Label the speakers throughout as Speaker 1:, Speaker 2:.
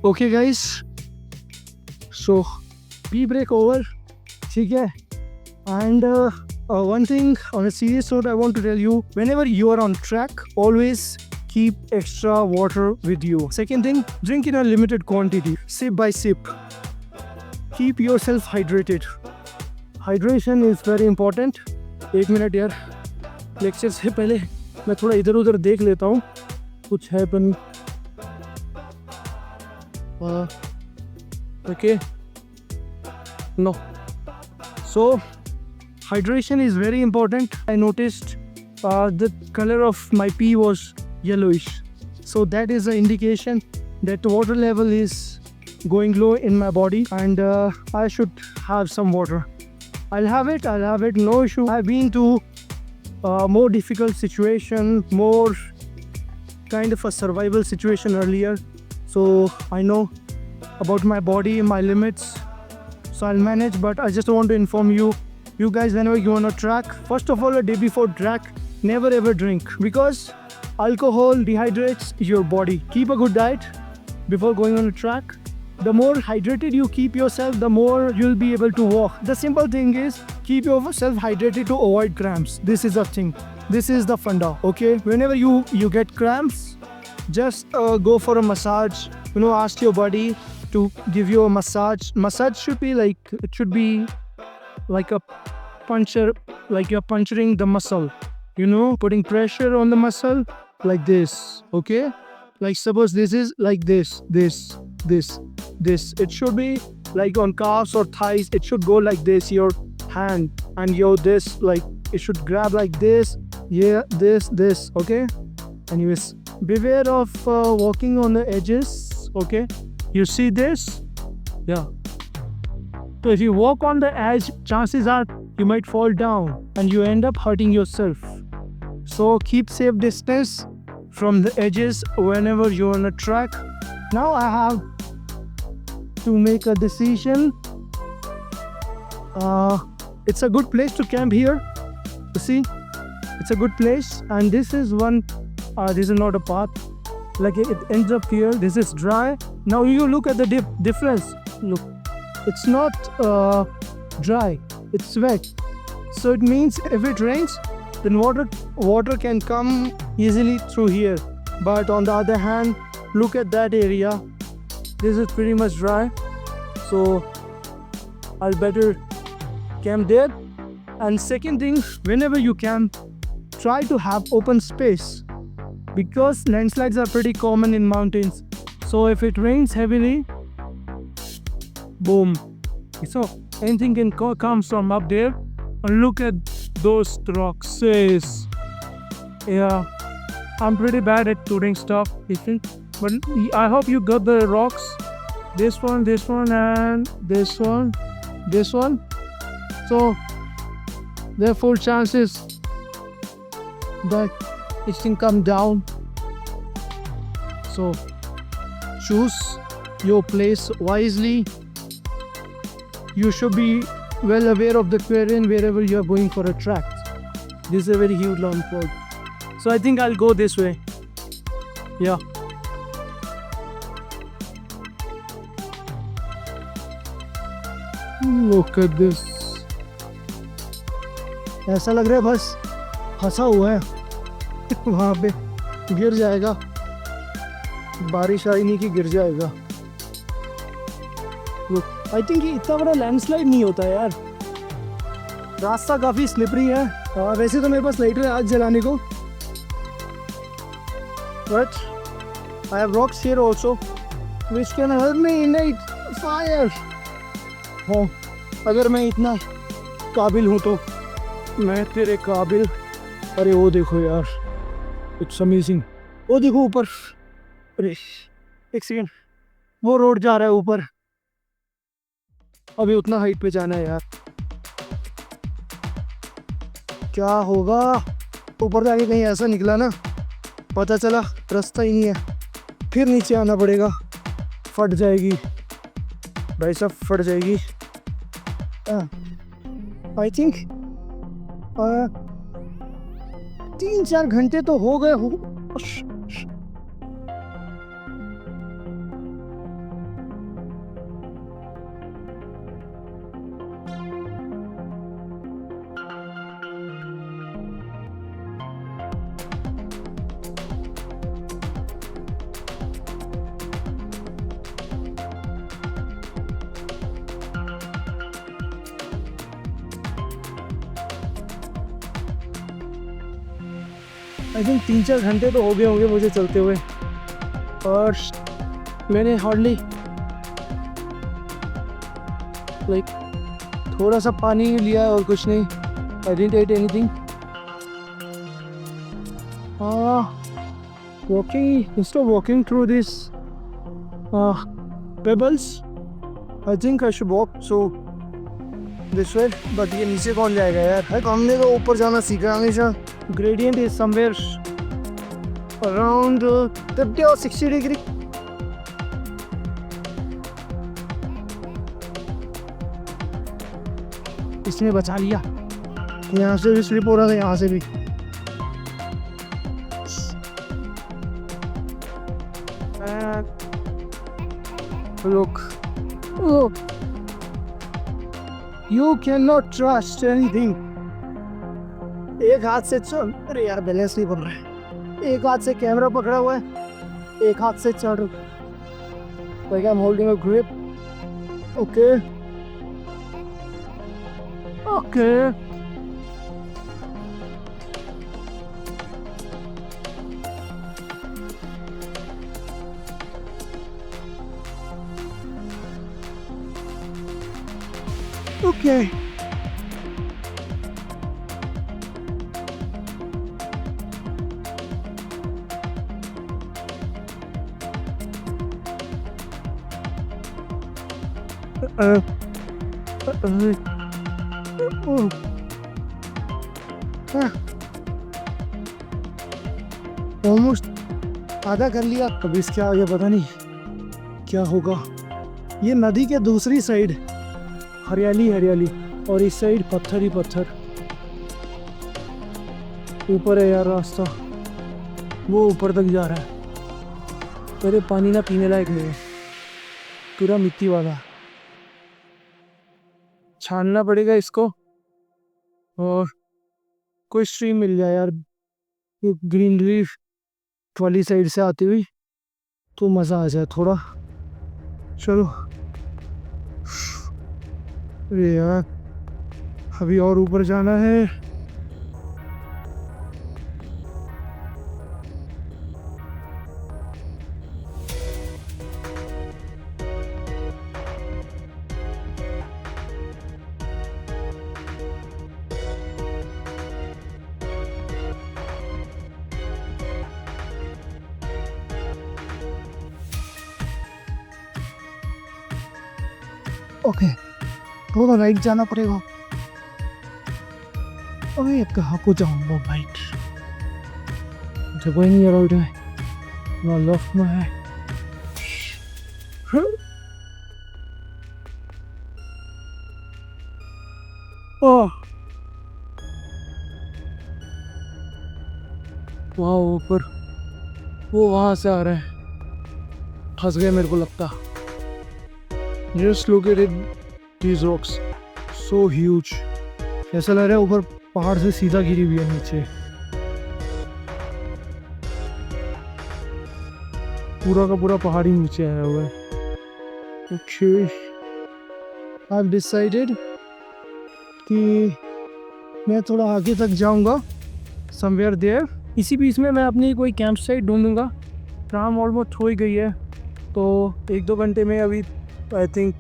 Speaker 1: Okay guys, so pee break over, ठीक है? And one thing on a serious note I want to tell you, whenever you are on track, always keep extra water with you. Second thing, drink in a limited quantity, sip by sip. Keep yourself hydrated. Hydration is very important. एक minute यार, lecture से पहले मैं थोड़ा इधर उधर देख लेता हूँ, कुछ है पर okay, no. So hydration is very important. I noticed the color of my pee was yellowish, so that is an indication that water level is going low in my body, and I should have some water. I'll have it, no issue. I've been to more difficult situation, more kind of a survival situation earlier, so I know about my body, my limits, so I'll manage. But I just want to inform you guys, whenever you on a track, first of all, a day before track, never ever drink, because alcohol dehydrates your body. Keep a good diet before going on a track. The more hydrated you keep yourself, the more you'll be able to walk. The simple thing is, keep yourself hydrated to avoid cramps. This is the thing. This is the funda, okay? Whenever you get cramps, just go for a massage. Ask your body to give you a massage. Massage should be like, it should be like a puncture, like you're puncturing the muscle. Putting pressure on the muscle like this, okay? Like suppose this is like this. It should be like on calves or thighs. It should go like this, your hand, and your this, like it should grab like this. Yeah, this, okay? Anyways, beware of walking on the edges, okay? You see this? Yeah. So if you walk on the edge, chances are you might fall down and you end up hurting yourself. So keep safe distance from the edges whenever you're on a track. Now I have to make a decision. It's a good place to camp here. You see, it's a good place, and this is one. This is not a path. Like it ends up here. This is dry. Now you look at the difference. Look, it's not dry. It's wet. So it means if it rains, then water can come easily through here. But on the other hand, look at that area. This is pretty much dry. So I'll better camp there. And second thing, whenever you camp, try to have open space, because landslides are pretty common in mountains. So if it rains heavily, boom. So anything can come from up there. And look at those rocks. Yeah, I'm pretty bad at touring stuff, but I hope you got the rocks. This one, and this one. So there are full chances that it can come down. So choose your place wisely. You should be well aware of the terrain wherever you are going for a track. This is a very huge long pod. So I think I'll go this way. Yeah. Look at this. ऐसा लग रहा है बस फंसा हुआ है वहाँ पे, गिर जाएगा. बारिश आई नहीं कि गिर जाएगा. आई थिंक इतना बड़ा लैंडस्लाइड नहीं होता है यार. रास्ता काफ़ी स्लिपरी है. वैसे तो मेरे पास लाइटर है आज जलाने को, but I have rocks here also which can help me ignite fire. हाँ, अगर मैं इतना काबिल हूँ तो मैं तेरे काबिल. अरे वो देखो यार, इट्स अमेजिंग. वो देखो ऊपर. अरे एक सेकेंड, वो रोड जा रहा है ऊपर. अभी उतना हाइट पे जाना है यार. क्या होगा ऊपर जाके, कहीं ऐसा निकला ना, पता चला रास्ता ही नहीं है, फिर नीचे आना पड़ेगा. फट जाएगी भाई साहब, फट जाएगी. आई थिंक 3-4 घंटे तो हो गए हो. आई थिंक 3-4 घंटे तो हो गए होंगे मुझे चलते हुए, और मैंने हार्डली लाइक थोड़ा सा पानी लिया है और कुछ नहीं. I didn't eat anything. Instead of walking through this pebbles, I think I should walk so this way. But ये नीचे कौन जाएगा यार? हमने तो ऊपर जाना सीखा हमेशा. Gradient is somewhere around 50 or 60 degree. इसने बचा लिया. यहाँ से भी स्लिप हो रहा था, यहाँ से भी. Look, oh, you cannot trust anything. एक हाथ से चल, अरे यार बैलेंस नहीं बन रहा है. एक हाथ से कैमरा पकड़ा हुआ है, एक हाथ से चढ़. Like I'm holding a grip. Okay. Okay. Okay. Almost आधा कर लिया. अब इसके आगे पता नहीं क्या होगा. ये नदी के दूसरी साइड हरियाली हरियाली, और इस साइड पत्थर ही पत्थर. ऊपर है यार रास्ता, वो ऊपर तक जा रहा है. अरे पानी ना पीने लायक नहीं है, पूरा मिट्टी वाला. छानना पड़ेगा इसको, और कोई स्ट्रीम मिल जाए यार ये ग्रीनरी वाली साइड से आती हुई, तो मज़ा आ जाए थोड़ा. चलो. अरे यार अभी और ऊपर जाना है. ओके, थोड़ा राइट जाना पड़ेगा. अबे कहाँ को जाऊँगा राइट? जगह ही नहीं राइट है ना लेफ्ट में है. वहाँ ऊपर वो वहाँ से आ रहा है. फंस गए मेरे को लगता. Just look at it, these rocks, so huge. ऐसा लग रहा है ऊपर पहाड़ से सीधा गिरी हुई है नीचे. पूरा का पूरा पहाड़ी नीचे आया हुआ है. Okay, I've decided कि मैं थोड़ा आगे तक जाऊंगा, somewhere there. इसी बीच में मैं अपनी कोई कैंप साइट ढूंढूंगा. शाम ऑलमोस्ट हो ही गई है, तो 1-2 घंटे में अभी आई थिंक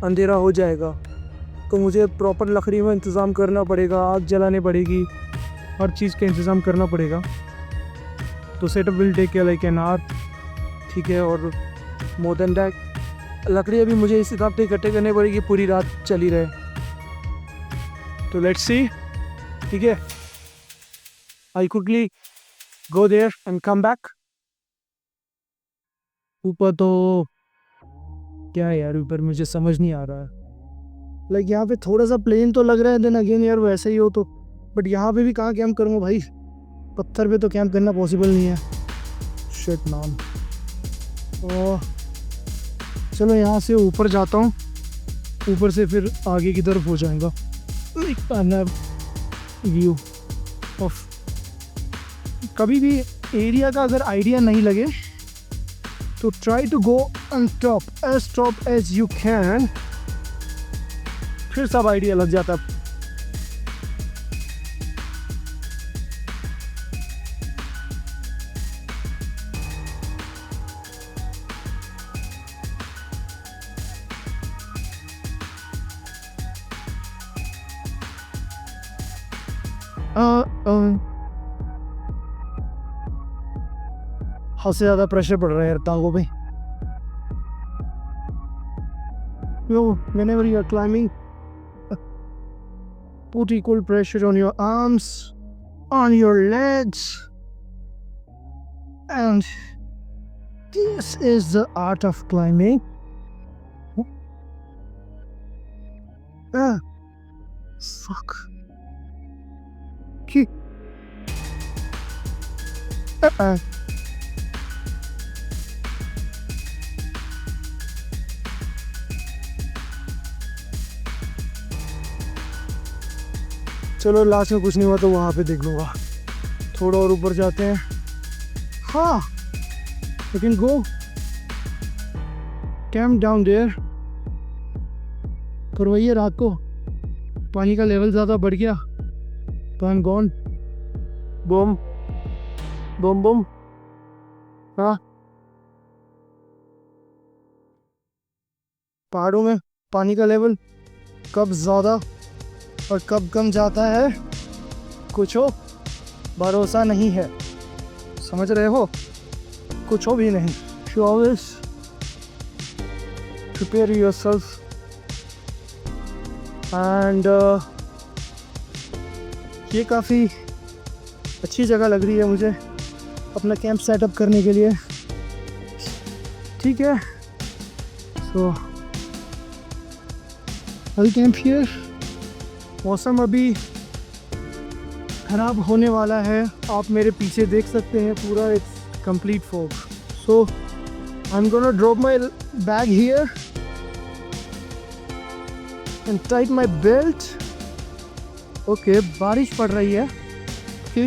Speaker 1: अंधेरा हो जाएगा. तो मुझे प्रॉपर लकड़ी में इंतज़ाम करना पड़ेगा, आग जलाने पड़ेगी, हर चीज़ का इंतज़ाम करना पड़ेगा. तो setup will take like an hour. ठीक है, और मोर देन दैट लकड़ी अभी मुझे इस हिसाब से इकट्ठे करने पड़ेगी, पूरी रात चली रहे. तो लेट्स सी. ठीक है, I quickly go there and come back. ऊपर तो क्या है यार, ऊपर मुझे समझ नहीं आ रहा है. लाइक यहाँ पे थोड़ा सा प्लेन तो लग रहा है, देन अगेन यार वैसे ही हो तो. बट यहाँ पे भी कहाँ कैंप करूँगा भाई? पत्थर पे तो कैंप करना पॉसिबल नहीं है. Shit man. चलो यहाँ से ऊपर जाता हूँ, ऊपर से फिर आगे की तरफ हो जाएगा व्यू ऑफ. कभी भी एरिया का अगर आइडिया नहीं लगे तो try to go on top as you can, फिर सब आइडिया लग जाता. हद से ज़्यादा प्रेशर पड़ रहा है यार टांगों पे. Whenever you are climbing, put equal pressure on your arms, on your legs, and this is the art of climbing. Fuck. Okay. चलो लास्ट में कुछ नहीं हुआ तो वहाँ पे देख लूँगा. थोड़ा और ऊपर जाते हैं. हाँ, you can go camp down there. पर वही है, रात को पानी का लेवल ज़्यादा बढ़ गया तो I'm gone. Boom boom boom. हाँ, पहाड़ों में पानी का लेवल कब ज़्यादा और कब कम जाता है कुछ हो भरोसा नहीं है. समझ रहे हो? कुछ हो भी नहीं. You always prepare yourself and ये काफ़ी अच्छी जगह लग रही है मुझे अपना कैंप सेटअप करने के लिए. ठीक है, सो आई कैंप हियर. मौसम अभी ख़राब होने वाला है. आप मेरे पीछे देख सकते हैं पूरा it's complete fog. So I am gonna drop my bag here and tight my belt. Okay, बारिश पड़ रही है. Okay,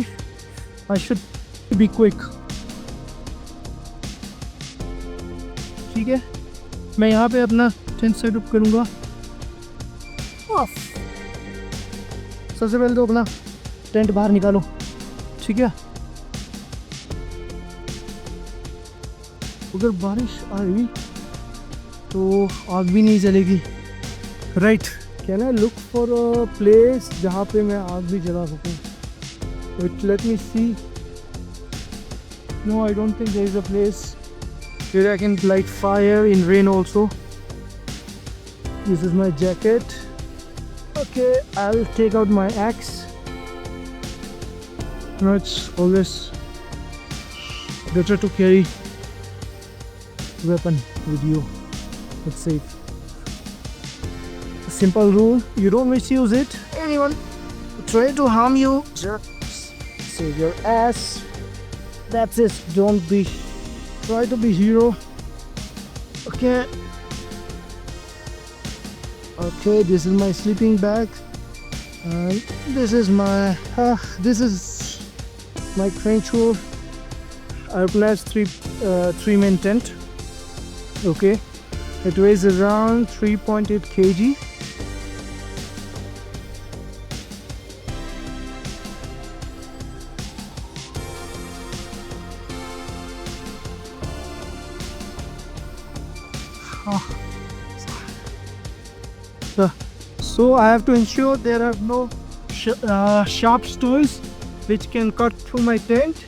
Speaker 1: I should be quick. ठीक है, मैं यहाँ पे अपना टेंट सेटअप करूँगा. सबसे पहले तो अपना टेंट बाहर निकालो. ठीक है, अगर बारिश आई तो आग भी नहीं जलेगी. Right, can I look for a place जहाँ पे मैं आग भी जला सकूँ. Wait, let me see. No, I don't think there is a place where I can light fire in rain also. This is my jacket. Okay, I'll take out my axe. You know, it's always better to carry weapon with you. It's safe. A simple rule: you don't misuse it. Anyone try to harm you, just save your ass. That's it. Don't be. Try to be hero. Okay. Okay, this is my sleeping bag. And this is my trench coat. I replaced three main tent. Okay. It weighs around 3.8 kg. So I have to ensure there are no sharp stones which can cut through my tent.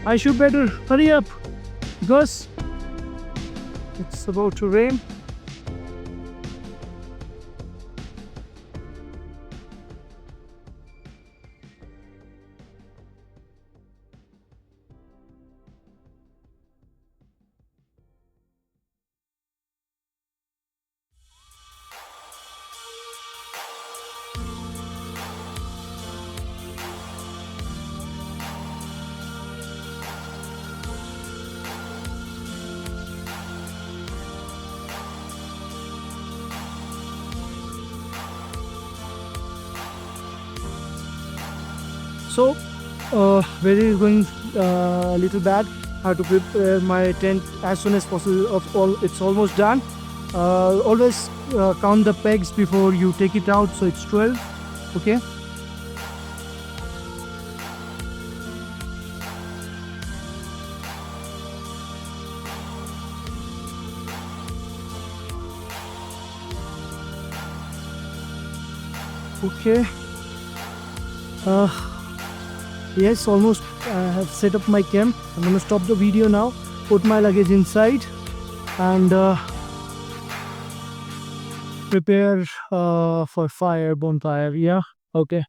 Speaker 1: I should better hurry up because it's about to rain. So weather is going a little bad. I have to prepare my tent as soon as possible. It's almost done. Always count the pegs before you take it out. So it's 12. Okay. Okay. Yes, almost I have set up my camp. I'm gonna stop the video now, put my luggage inside, and prepare for bonfire. Yeah. Okay.